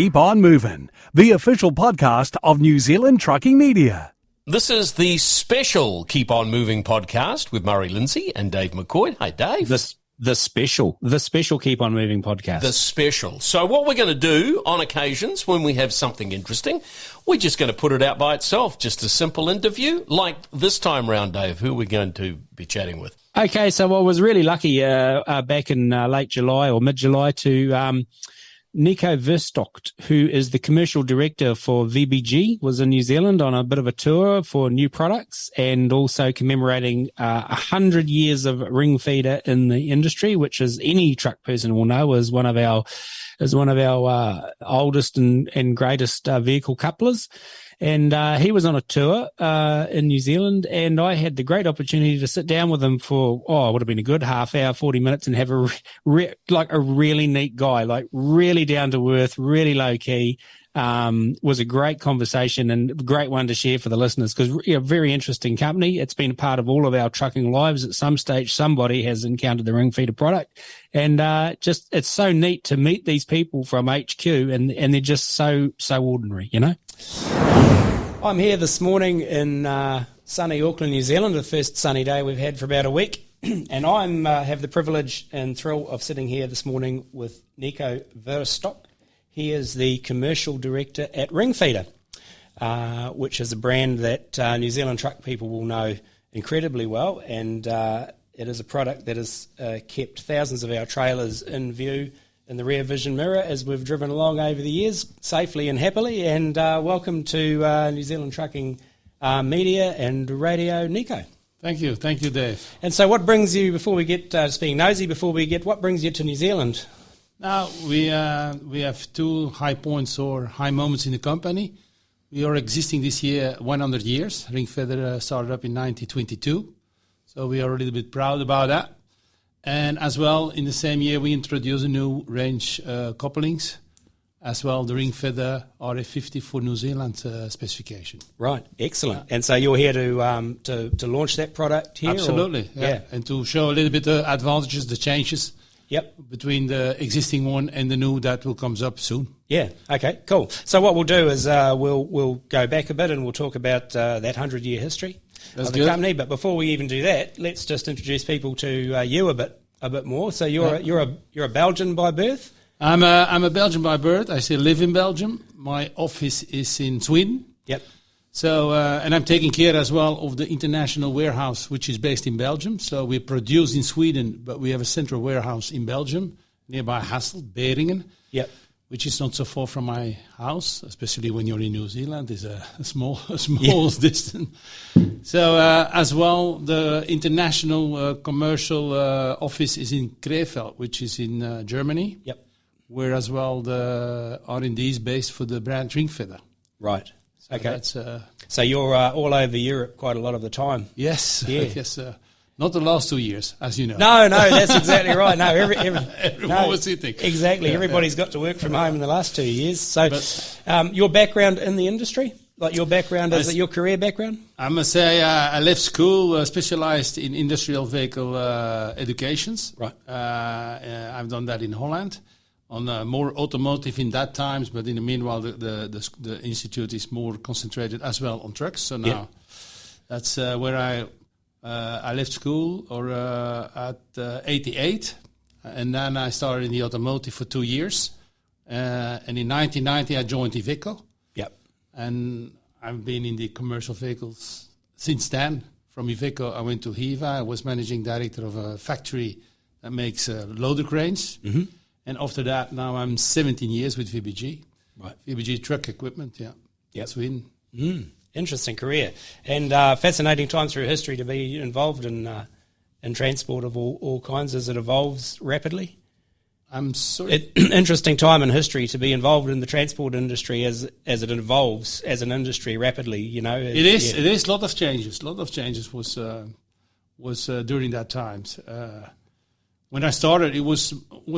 Keep On Moving, the official podcast of New Zealand Trucking Media. This is the special Keep On Moving podcast with Murray Lindsay and Dave McCoid. Hey, Dave. The special Keep On Moving podcast. The special. So what we're going to do on occasions when we have something interesting, we're just going to put it out by itself, just a simple interview. Like this time round, Dave, who are we going to be chatting with? Okay, so I was really lucky back in late July or mid-July to Niko Verstockt, who is the commercial director for VBG, was in New Zealand on a bit of a tour for new products and also commemorating 100 years of Ringfeder in the industry, which, as any truck person will know, is one of our oldest and greatest vehicle couplers. And he was on a tour in New Zealand, and I had the great opportunity to sit down with him for, it would have been a good half hour, 40 minutes, and have a really neat guy, like really down to earth, really low key. Was a great conversation and a great one to share for the listeners because very interesting company. It's been a part of all of our trucking lives. At some stage, somebody has encountered the Ringfeder product, and it's so neat to meet these people from HQ, and they're just so ordinary, you know. I'm here this morning in sunny Auckland, New Zealand, the first sunny day we've had for about a week, and I have the privilege and thrill of sitting here this morning with Niko Verstockt. He is the commercial director at Ringfeder, which is a brand that New Zealand truck people will know incredibly well, and it is a product that has kept thousands of our trailers in view in the rear vision mirror as we've driven along over the years safely and happily. And welcome to New Zealand Trucking Media and Radio, Niko. Thank you, Dave. And so what brings you, before we get just being nosy, what brings you to New Zealand? Now, we have two high points or high moments in the company. We are existing this year 100 years. Ringfeder started up in 1922, so we are a little bit proud about that. And as well, in the same year, we introduced a new range couplings, as well the Ringfeder RF50 for New Zealand specification. Right, excellent. And so you're here to launch that product here? Absolutely, yeah. And to show a little bit the advantages, the changes. Yep. Between the existing one and the new that will comes up soon. Yeah. Okay. Cool. So what we'll do is we'll go back a bit and we'll talk about that 100-year history of the company. But before we even do that, let's just introduce people to you a bit more. So you're a Belgian by birth. I'm a Belgian by birth. I still live in Belgium. My office is in Sweden. Yep. So, and I'm taking care as well of the international warehouse, which is based in Belgium. So we produce in Sweden, but we have a central warehouse in Belgium, nearby Hasselt, Beringen. Yep. Which is not so far from my house, especially when you're in New Zealand. It's a small distance. So, as well, the international commercial office is in Krefeld, which is in Germany. Yep. Where as well the R&D is based for the brand Ringfeder. Right. So okay. So you're all over Europe quite a lot of the time. Yes. Yeah. Yes. Not the last 2 years, as you know. No, that's exactly right. No, everyone was sitting. Exactly. Yeah, everybody's got to work from home in the last 2 years. So, your background in the industry, like your background, is it your career background? I must say, I left school specialized in industrial vehicle educations. Right. I've done that in Holland. On more automotive in that times, but in the meanwhile, the institute is more concentrated as well on trucks. So now that's where I left school at 88, and then I started in the automotive for 2 years. And in 1990, I joined Iveco. Yep. And I've been in the commercial vehicles since then. From Iveco, I went to Hiva. I was managing director of a factory that makes loader cranes. Mm-hmm. And after that, now I'm 17 years with VBG. Right. VBG truck equipment, yeah. Yep. Sweden. Interesting career. And fascinating time through history to be involved in transport of all kinds as it evolves rapidly. I'm sorry. Interesting time in history to be involved in the transport industry as it evolves as an industry rapidly, you know. It is a lot of changes. A lot of changes was during that times. When I started, it was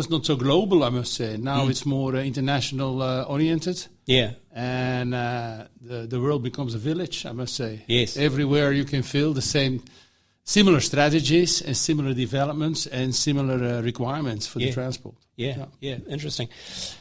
not so global, I must say. Now it's more international oriented. Yeah. And the world becomes a village, I must say. Yes. Everywhere you can feel the same similar strategies and similar developments and similar requirements for the transport. Yeah, interesting.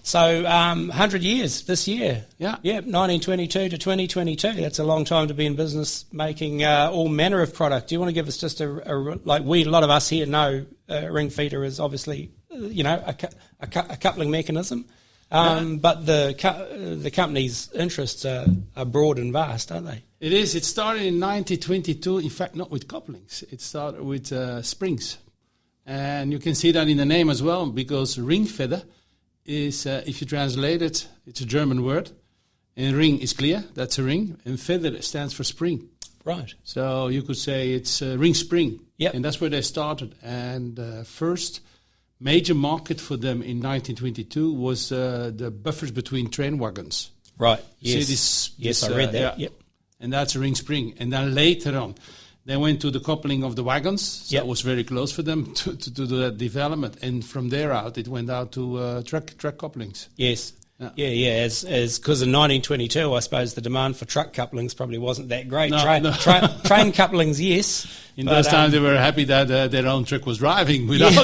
So 100 years this year. Yeah. 1922 to 2022. That's a long time to be in business making all manner of product. Do you want to give us just a lot of us here know Ringfeder is obviously, a coupling mechanism. But the company's interests are broad and vast, aren't they? It is. It started in 1922, in fact, not with couplings. It started with springs. And you can see that in the name as well, because Ringfeder is, if you translate it, it's a German word. And ring is clear, that's a ring. And feather stands for spring. Right. So you could say it's ring spring. Yep. And that's where they started. And first major market for them in 1922 was the buffers between train wagons. Right. You Yes. see Yes, I read that. Yeah. Yep. And that's a ring spring. And then later on, they went to the coupling of the wagons. So Yep. it was very close for them to do that development. And from there out, it went out to truck couplings. Yes. Yeah. As because in 1922, I suppose the demand for truck couplings probably wasn't that great. No. Train couplings, yes. In those times, they were happy that their own truck was driving without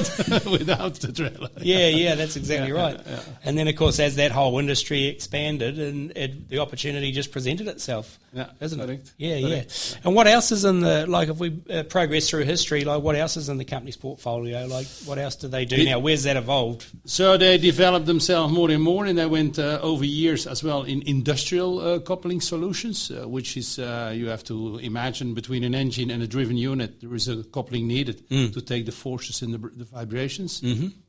without the trailer. Yeah, that's exactly right. Yeah. And then, of course, as that whole industry expanded, and the opportunity just presented itself, isn't it? Correct. Yeah. Correct. And what else is in the, if we progress through history, what else is in the company's portfolio? What else do they do now? Where's that evolved? So they developed themselves more and more, and they went over years as well in industrial coupling solutions, which is you have to imagine between an engine and a driven unit, there is a coupling needed to take the forces and the vibrations,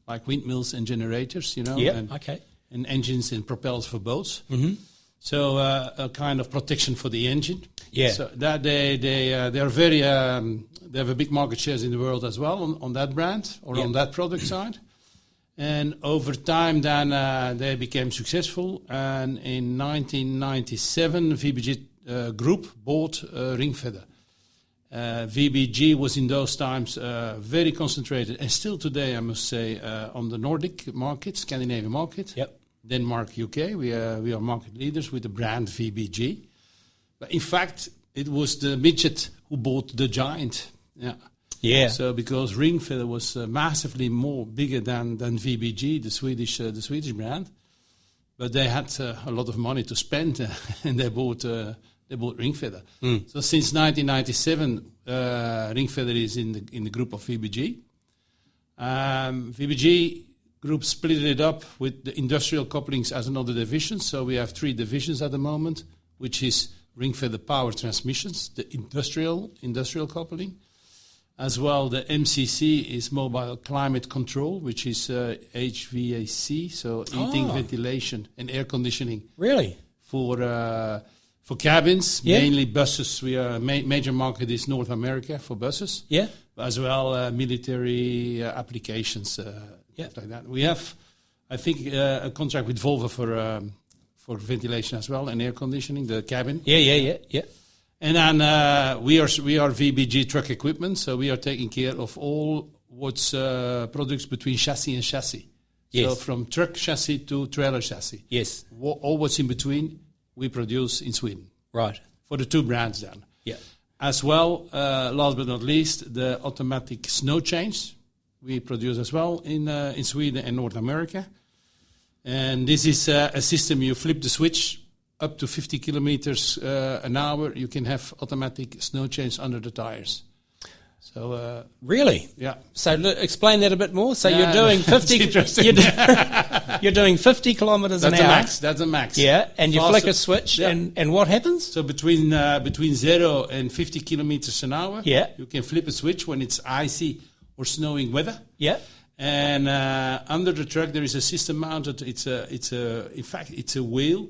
like windmills and generators, and engines and propellers for boats. So a kind of protection for the engine. Yeah. So that they are very they have a big market shares in the world as well on that brand or on that product side. And over time, then they became successful. And in 1997, VBG Group bought Ringfeder. VBG was in those times very concentrated, and still today, I must say, on the Nordic market, Scandinavian market. Yep. Denmark, UK. We are market leaders with the brand VBG. But in fact, it was the midget who bought the giant. Yeah. So because Ringfeder was massively more bigger than VBG, the Swedish brand, but they had a lot of money to spend, and they bought Ringfeder. So since 1997, Ringfeder is in the group of VBG. VBG Group split it up with the industrial couplings as another division. So we have 3 divisions at the moment, which is Ringfeder Power Transmissions, the industrial coupling. As well, the MCC is Mobile Climate Control, which is HVAC, so heating, ventilation, and air conditioning. Really? For cabins, mainly buses. We are major market is North America for buses. Yeah. As well, military applications, like that. We have, I think, a contract with Volvo for ventilation as well and air conditioning, the cabin. Yeah. And then we are VBG Truck Equipment, so we are taking care of all what's products between chassis and chassis. Yes. So from truck chassis to trailer chassis. Yes. All what's in between, we produce in Sweden. Right. For the 2 brands then. Yeah. As well, last but not least, the automatic snow chains we produce as well in Sweden and North America. And this is a system, you flip the switch, up to 50 kilometers an hour, you can have automatic snow chains under the tires. So really, yeah. So explain that a bit more. So you're doing 50. You're doing 50 kilometers an hour. That's a max. Yeah, and you Faster. flick a switch, and what happens? So between 0 and 50 kilometers an hour, you can flip a switch when it's icy or snowing weather. Yeah. And under the truck there is a system mounted. In fact it's a wheel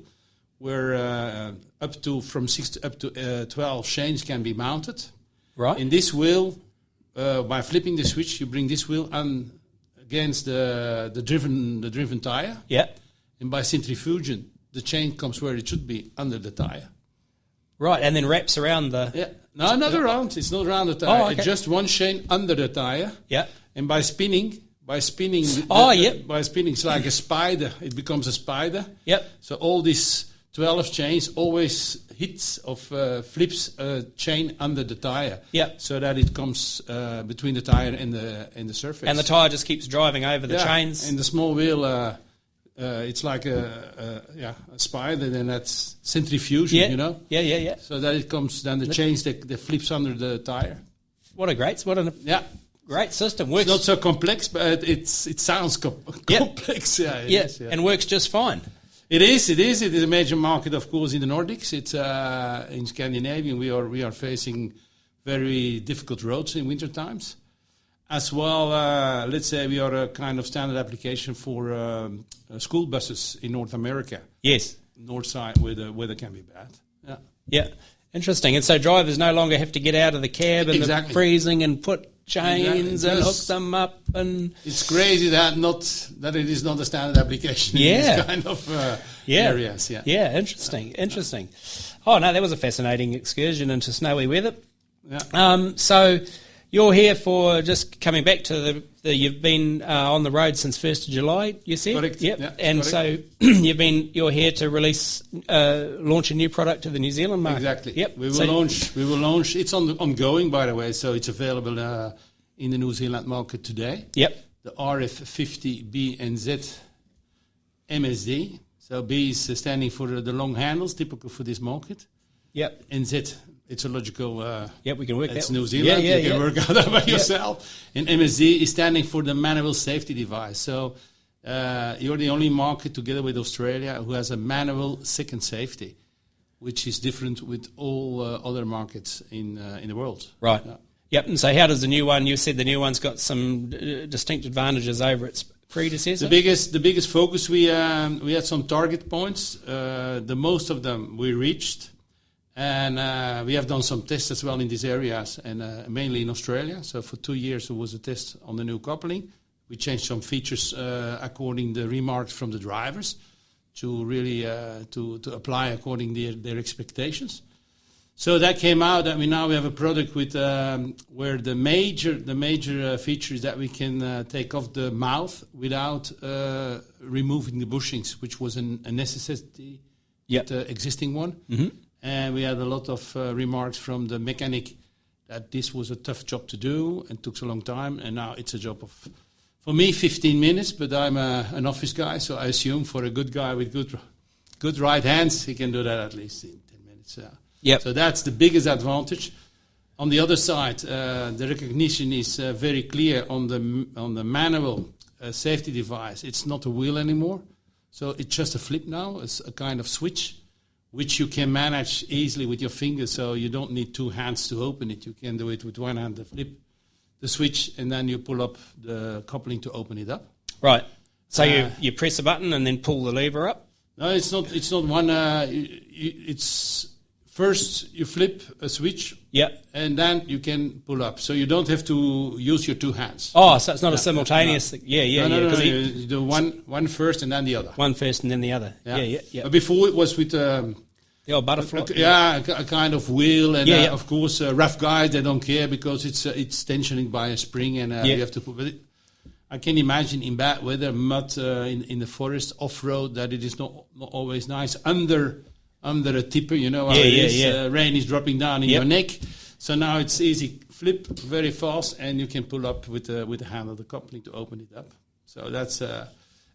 where up to 6 up to 12 chains can be mounted. Right. In this wheel, by flipping the switch, you bring this wheel on against the driven tire. Yeah. And by centrifugation, the chain comes where it should be, under the tire. Right, and then wraps around the... Yeah. No, not around. It's not around the tire. Oh, okay. It's just one chain under the tire. Yeah. And by spinning, by spinning, it's like a spider. It becomes a spider. Yep. So all these 12 chains always hits of flips a chain under the tire. Yeah. So that it comes between the tire and the surface. And the tyre just keeps driving over the chains. And the small wheel, it's like a spider, then that's centrifusion, you know? Yeah. So that it comes, then the chains, they flips under the tire. What a great system. Works. It's not so complex, but it sounds complex. Yeah, it is, and works just fine. It is. It is a major market, of course, in the Nordics. It's in Scandinavia. We are facing very difficult roads in winter times. As well, let's say we are a kind of standard application for school buses in North America. Yes. North side, where the weather can be bad. Yeah. Yeah. Interesting. And so drivers no longer have to get out of the cab in the freezing and put chains and hook them up. And it's crazy that it is not a standard application in this kind of areas. Yeah. Interesting. Oh, no, that was a fascinating excursion into snowy weather. Yeah. So you're here for just coming back to you've been on the road since 1st of July, you said? Correct. Yep. Yeah, and correct. So you're here to launch a new product to the New Zealand market. Exactly. Yep. We will launch. It's ongoing, by the way, so it's available in the New Zealand market today. Yep. The RF50 B and Z MSD. So B is standing for the long handles, typical for this market. Yep. And Z, it's a logical. We can work that. It's New Zealand. You can work out that by yourself. And MSD is standing for the manual safety device. So you're the only market, together with Australia, who has a manual second safety, which is different with all other markets in the world. Right. Yeah. Yep. And so, how does the new one? You said the new one's got some distinct advantages over its predecessor. The biggest focus we had some target points. The most of them we reached. And we have done some tests as well in these areas, and mainly in Australia. So for 2 years there was a test on the new coupling. We changed some features according to the remarks from the drivers to really to apply according to their expectations. So that came out that we have a product with where the major feature is that we can take off the mouth without removing the bushings, which was a necessity with the existing one. Mm-hmm. And we had a lot of remarks from the mechanic that this was a tough job to do and took a long time. And now it's a job of, for me, 15 minutes. But I'm an office guy, so I assume for a good guy with good right hands, he can do that at least in 10 minutes. Yep. So that's the biggest advantage. On the other side, the recognition is very clear on the manual safety device. It's not a wheel anymore. So it's just a flip now. It's a kind of switch, which you can manage easily with your fingers, so you don't need two hands to open it. You can do it with one hand, flip the switch, and then you pull up the coupling to open it up. Right. So you press a button and then pull the lever up? No, it's not one. It's first you flip a switch, and then you can pull up. So you don't have to use your two hands. Oh, so it's not a simultaneous thing. Yeah. No. You do one first and then the other. One first and then the other. Yeah. But before it was with the old butterfly. A kind of wheel, and of course, rough guys, they don't care because it's tensioning by a spring, and you have to put. But I can imagine in bad weather, mud in the forest, off road, that it is not always nice under a tipper. You know how it is. Rain is dropping down in your neck, so now it's easy. Flip very fast, and you can pull up with the handle of the coupling to open it up. So that's.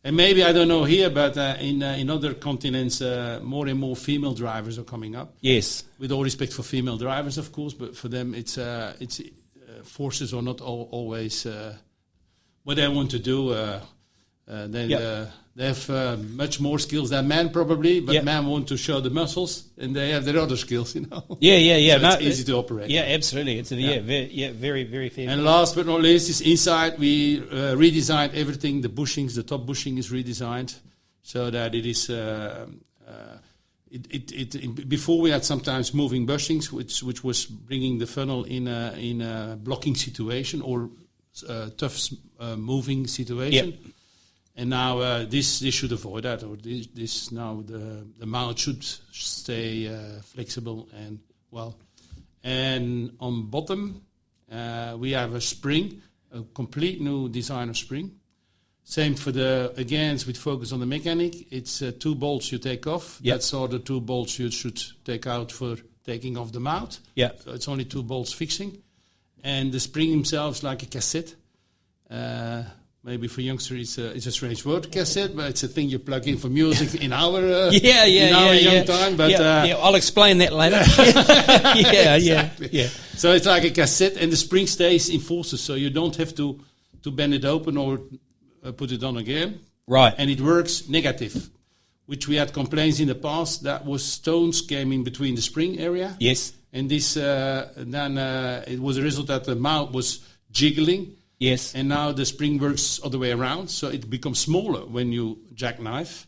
And maybe, I don't know here, but in other continents, more and more female drivers are coming up. Yes. With all respect for female drivers, of course, but for them, it's forces are not always what they want to do. They have much more skills than men, probably, but men want to show the muscles, and they have their other skills, you know. Yeah. So it's easy to operate. Yeah, absolutely. It's very, very fair. And last but not least is inside. We redesigned everything. The bushings, the top bushing is redesigned so that it is. Before we had sometimes moving bushings, which was bringing the funnel in a blocking situation or tough moving situation. Yep. And now this should avoid that, or this now the mount should stay flexible and well. And on bottom we have a spring, a complete new design of spring. Same for with focus on the mechanic. It's 2 bolts you take off. Yep. That's all the 2 bolts you should take out for taking off the mount. Yeah. So it's only 2 bolts fixing. And the spring himself is like a cassette. Maybe for youngsters it's a strange word, cassette, but it's a thing you plug in for music in our young time. But I'll explain that later. Yeah. So it's like a cassette, and the spring stays in forces, so you don't have to bend it open or put it on again. Right. And it works negative, which we had complaints in the past that was stones came in between the spring area. Yes. And this then it was a result that the mount was jiggling. Yes. And now the spring works all the way around, so it becomes smaller when you jackknife,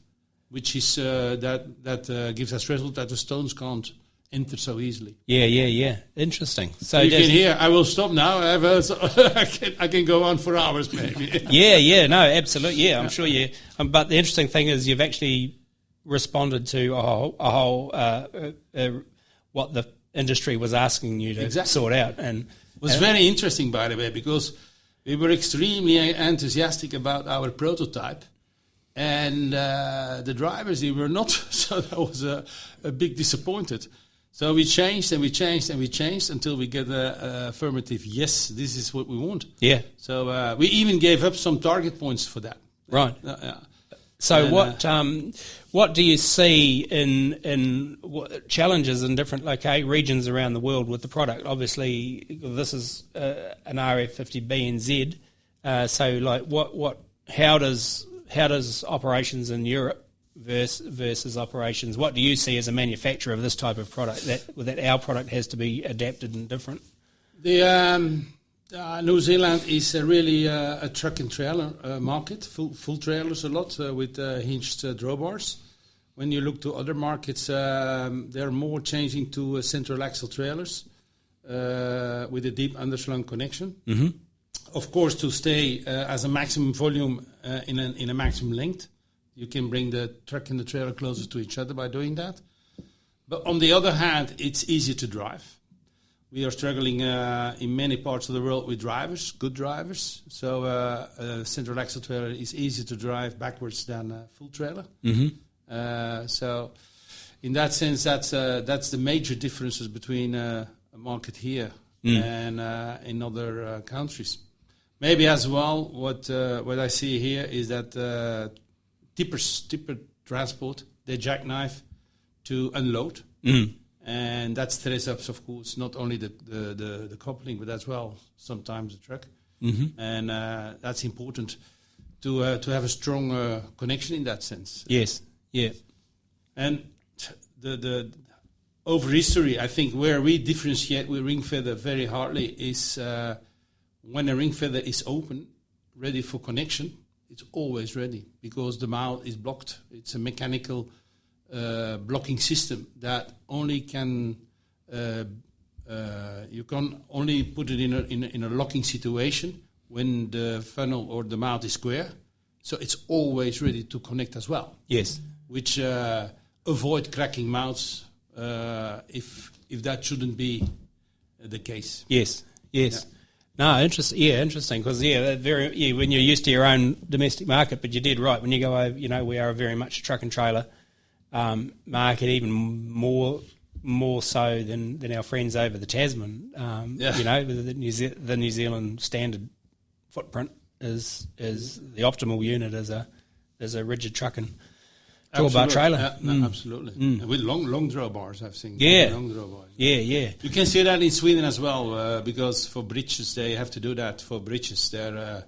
which is that gives us result that the stones can't enter so easily. Yeah. Interesting. So you can hear. I will stop now. I can go on for hours, maybe. Yeah. No, absolutely. Yeah, I'm sure you. But the interesting thing is you've actually responded to a whole what the industry was asking you to sort out, and it was very interesting, by the way, because we were extremely enthusiastic about our prototype, and the drivers, they were not. So that was a big disappointed. So we changed until we get a affirmative, yes, this is what we want. Yeah. So we even gave up some target points for that. Right. Yeah. So what do you see in challenges in different regions around the world with the product? Obviously, this is an RF50B and Z. So how does operations in Europe versus operations? What do you see as a manufacturer of this type of product that our product has to be adapted and different? The New Zealand is really a truck and trailer market, full trailers a lot with hinged drawbars. When you look to other markets, they're more changing to central axle trailers with a deep underslung connection. Mm-hmm. Of course, to stay as a maximum volume in a maximum length, you can bring the truck and the trailer closer to each other by doing that. But on the other hand, it's easy to drive. We are struggling in many parts of the world with drivers, good drivers. So a central axle trailer is easier to drive backwards than a full trailer. Mm-hmm. So in that sense, that's the major differences between a market here and in other countries. Maybe as well, what I see here is that tipper transport, they jackknife to unload. Mm. And that stress ups, of course, not only the coupling, but as well sometimes the truck. Mm-hmm. And that's important to have a strong connection in that sense. Yes, yeah. And the over history, I think where we differentiate with Ringfeder very hardly is when a Ringfeder is open, ready for connection, it's always ready because the mouth is blocked. It's a mechanical blocking system that only can you can only put it in a locking situation when the funnel or the mouth is square. So it's always ready to connect as well. Yes, which avoid cracking mouths if that shouldn't be the case. Yes. Yeah. No, interesting. Yeah, interesting because when you're used to your own domestic market, but you did right when you go over. We are very much a truck and trailer market, even more so than our friends over the Tasman. The New Zealand standard footprint is the optimal unit as a rigid truck and drawbar trailer. Absolutely. With long drawbars, I've seen. Yeah. Long drawbars. Yeah. You can see that in Sweden as well, because for bridges they have to do that. For bridges, their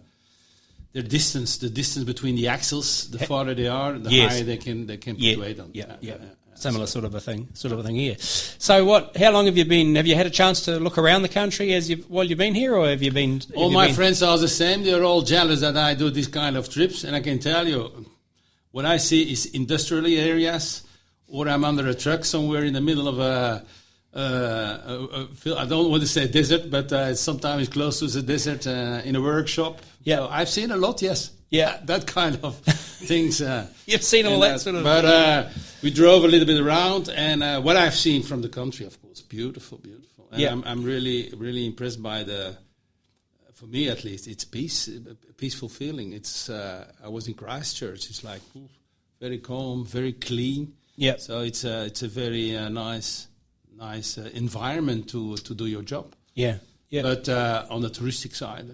distance, the distance between the axles, the farther they are, the higher they can put weight on. Yeah. Similar sort of a thing here. So how long have you been? Have you had a chance to look around the country while you've been here, or have you been? All my friends are the same. They're all jealous that I do these kind of trips, and I can tell you, what I see is industrial areas, or I'm under a truck somewhere in the middle of I don't want to say desert, but sometimes close to the desert in a workshop. Yeah, so I've seen a lot. Yes. Yeah, that kind of things. You've seen all that sort of. But we drove a little bit around, and what I've seen from the country, of course, beautiful. And I'm really, really impressed by for me at least, it's a peaceful feeling. It's I was in Christchurch. It's like very calm, very clean. Yeah. So it's a very nice environment to do your job. Yeah. Yeah. But on the touristic side,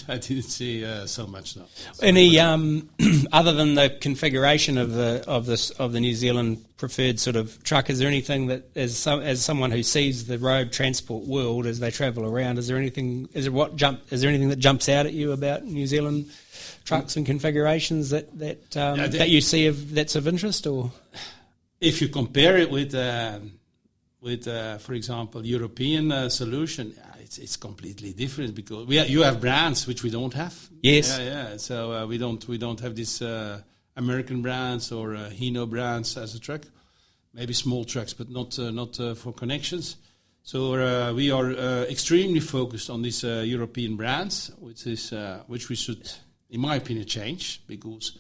I didn't see so much. No. Any other than the configuration of the New Zealand preferred sort of truck? Is there anything that, as someone who sees the road transport world as they travel around, is there anything that jumps out at you about New Zealand trucks and configurations that you see that's of interest? Or if you compare it with for example, European solution, it's completely different because you have brands which we don't have. Yes. Yeah. So we don't have this American brands or Hino brands as a truck. Maybe small trucks, but not for connections. So we are extremely focused on these European brands, which we should, in my opinion, change because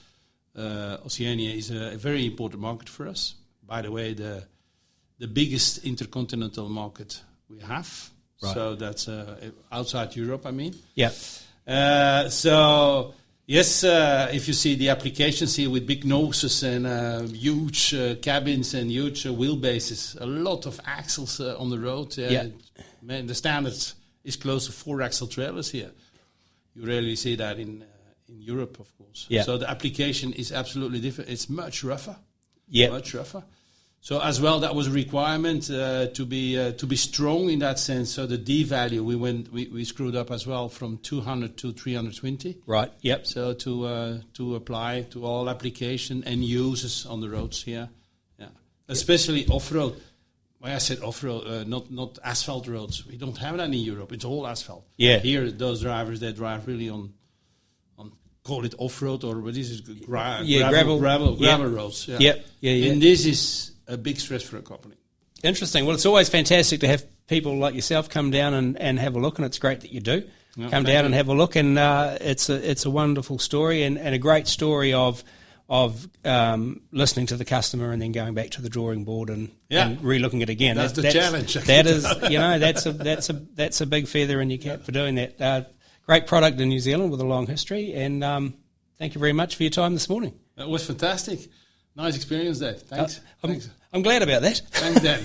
Oceania is a very important market for us. By the way, the biggest intercontinental market we have. Right. So that's outside Europe, I mean. Yeah. So, yes, if you see the applications here with big noses and huge cabins and huge wheelbases, a lot of axles on the road. Man, the standards is close to 4-axle trailers here. You rarely see that in Europe, of course. Yeah. So the application is absolutely different. It's much rougher. Yeah. Much rougher. So as well, that was a requirement to be strong in that sense. So the D value we screwed up as well from 200 to 320. Right. Yep. So to apply to all application and users on the roads here, yeah, especially off road. Well, I said off road, not asphalt roads. We don't have that in Europe. It's all asphalt. Yeah. Here, those drivers they drive really on call it off road or what is it? Gravel roads. Yeah. Yep. Yeah. And this is a big stress for a company. Interesting. Well, it's always fantastic to have people like yourself come down and have a look, and it's great that you do come down and have a look. And it's a wonderful story and a great story of listening to the customer and then going back to the drawing board and re-looking it again. That's the challenge. That is, that's a big feather in your cap for doing that. Great product in New Zealand with a long history, and thank you very much for your time this morning. That was fantastic. Nice experience, Dave. Thanks. I'm glad about that. Thanks, Dan.